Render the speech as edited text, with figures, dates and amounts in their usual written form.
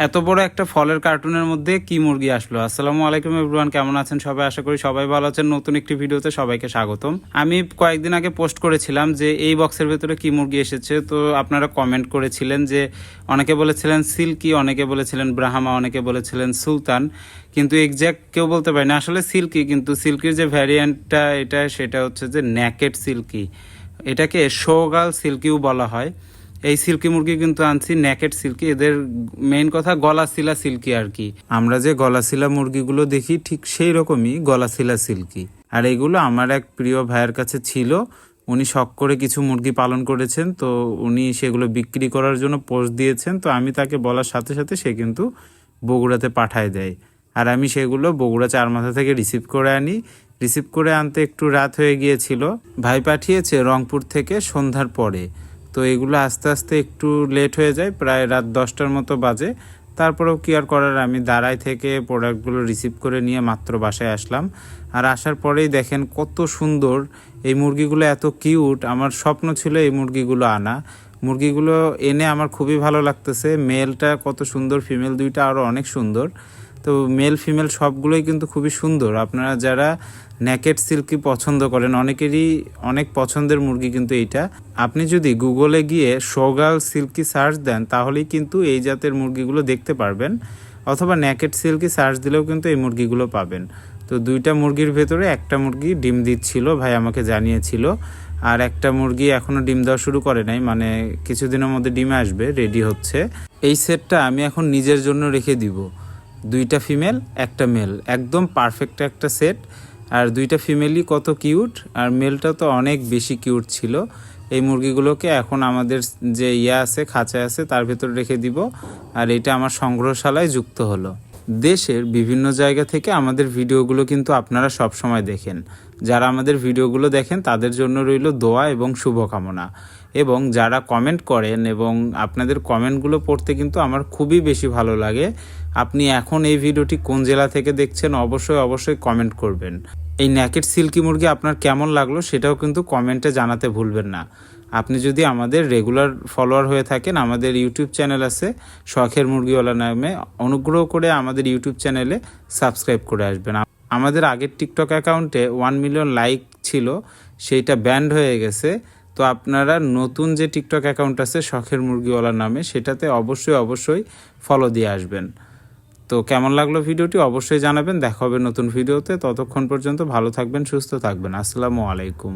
এত বড় একটা ফলের কার্টুনের মধ্যে কি মুরগি আসলো? আসসালামু আলাইকুম এভরিওয়ান, কেমন আছেন সবাই? আশা করি সবাই ভালো আছেন। নতুন একটি ভিডিওতে সবাইকে স্বাগতম। আমি কয়েকদিন আগে পোস্ট করেছিলাম যে এই বক্সের ভেতরে কি মুরগি এসেছে, তো আপনারা কমেন্ট করেছিলেন যে অনেকে বলেছিলেন সিল্কি, অনেকে বলেছিলেন ব্রাহ্মা, অনেকে বলেছিলেন সুলতান, কিন্তু এক্স্যাক্ট কেউ বলতে পারি না আসলে সিল্কি। কিন্তু সিল্কির যে ভ্যারিয়েন্টটা সেটা হচ্ছে যে নেকেড সিল্কি, এটাকে শোগাল সিল্কিও বলা হয়। এই সিল্কি মুরগি কিন্তু আনছি নেকেড সিল্কি। এদের মেইন কথা গলাশিলা সিল্কি আর কি। আমরা যে গলাশিলা মুরগিগুলো দেখি ঠিক সেই রকমই গলাশিলা সিল্কি। আর এগুলো আমার এক প্রিয় ভাইয়ের কাছে ছিল, উনি শখ করে কিছু মুরগি পালন করেছেন, তো উনি সেগুলো বিক্রি করার জন্য পোস্ট দিয়েছেন। তো আমি তাকে বলার সাথে সাথে সে কিন্তু বগুড়াতে পাঠায় দেয়, আর আমি সেগুলো বগুড়া চারমাথা থেকে রিসিভ করে আনি। রিসিভ করে আনতে একটু রাত হয়ে গিয়েছিল, ভাই পাঠিয়েছে রংপুর থেকে সন্ধ্যার পরে। তো এগুলো আস্তে আস্তে একটু লেট হয়ে যায়, প্রায় রাত 10টার মতো বাজে। তারপরেও কি আর করার, আমি দাঁড়ায় থেকে প্রোডাক্টগুলো রিসিভ করে নিয়ে মাত্র বাসায় আসলাম। আর আসার পরেই দেখেন কত সুন্দর এই মুরগিগুলো, এত কিউট। আমার স্বপ্ন ছিল এই মুরগিগুলো আনা। মুরগিগুলো এনে আমার খুবই ভালো লাগতেছে। মেলটা কত সুন্দর, ফিমেল দুইটা আরও অনেক সুন্দর। তো মেল ফিমেল সবগুলোই কিন্তু খুবই সুন্দর। আপনারা যারা নেকেড সিল্কি পছন্দ করেন, অনেকেরই অনেক পছন্দের মুরগি কিন্তু এইটা। আপনি যদি গুগলে গিয়ে শোগাল সিল্কি সার্চ দেন তাহলেই কিন্তু এই জাতের মুরগিগুলো দেখতে পারবেন, অথবা নেকেড সিল্কি সার্চ দিলেও কিন্তু এই মুরগিগুলো পাবেন। তো দুইটা মুরগির ভেতরে একটা মুরগি ডিম দিচ্ছিল, ভাই আমাকে জানিয়েছিল। আর একটা মুরগি এখনও ডিম দেওয়া শুরু করে নাই, মানে কিছুদিনের মধ্যে ডিমে আসবে, রেডি হচ্ছে। এই সেটটা আমি এখন নিজের জন্য রেখে দিব। দুইটা ফিমেল একটা মেল, একদম পারফেক্ট একটা সেট। আর দুইটা ফিমেলই কত কিউট, আর মেলটা তো অনেক বেশি কিউট ছিল। এই মুরগিগুলোকে এখন আমাদের যে আছে, খাঁচা আছে, তার ভেতর রেখে দিব। আর এটা আমার সংগ্রহশালায় যুক্ত হলো। দেশের বিভিন্ন জায়গা থেকে আমাদের ভিডিওগুলো কিন্তু আপনারা সব সময় দেখেন। যারা আমাদের ভিডিওগুলো দেখেন তাদের জন্য রইল দোয়া এবং শুভকামনা। এবং যারা কমেন্ট করেন, এবং আপনাদের কমেন্টগুলো পড়তে কিন্তু আমার খুবই বেশি ভালো লাগে। আপনি এখন এই ভিডিওটি কোন জেলা থেকে দেখছেন অবশ্যই কমেন্ট করবেন। এই নেকেড সিল্কি মুরগি আপনার কেমন লাগলো সেটাও কিন্তু কমেন্টে জানাতে ভুলবেন না। আপনি যদি আমাদের রেগুলার ফলোয়ার হয়ে থাকেন, আমাদের ইউটিউব চ্যানেল আছে শখের মুরগিওয়ালা নামে, অনুগ্রহ করে আমাদের ইউটিউব চ্যানেলে সাবস্ক্রাইব করে আসবেন। আমাদের আগের টিকটক অ্যাকাউন্টে 1 মিলিয়ন লাইক ছিল, সেইটা ব্যান্ড হয়ে গেছে। তো আপনারা নতুন যে টিকটক অ্যাকাউন্ট আছে শখের মুরগিওয়ালা নামে, সেটাতে অবশ্যই ফলো দিয়ে আসবেন। তো কেমন লাগলো ভিডিওটি অবশ্যই জানাবেন। দেখা হবে নতুন ভিডিওতে। ততক্ষণ পর্যন্ত ভালো থাকবেন, সুস্থ থাকবেন। আসসালামু আলাইকুম।